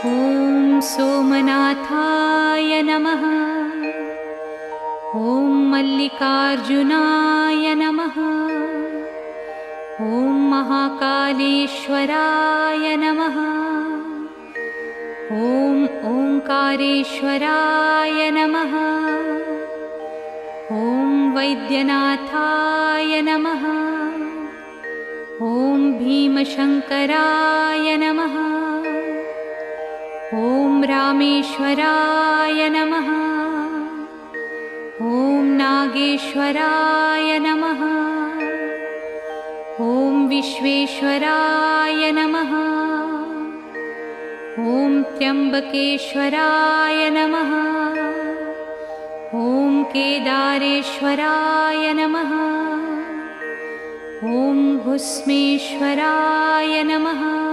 ॐ सोमनाथाय नमः। ॐ मल्लिकार्जुनाय नमः। ॐ महाकालेश्वराय नमः। ॐ ओंकारेश्वराय नमः। ॐ वैद्यनाथाय नमः। ॐ भीमशंकराय नमः। ॐ रामेश्वराय नमः। ॐ नागेश्वराय नमः। ॐ विश्वेश्वराय नमः। ॐ त्र्यंबकेश्वराय नमः। ॐ केदारेश्वराय नमः। ॐ भुस्मेश्वराय नमः।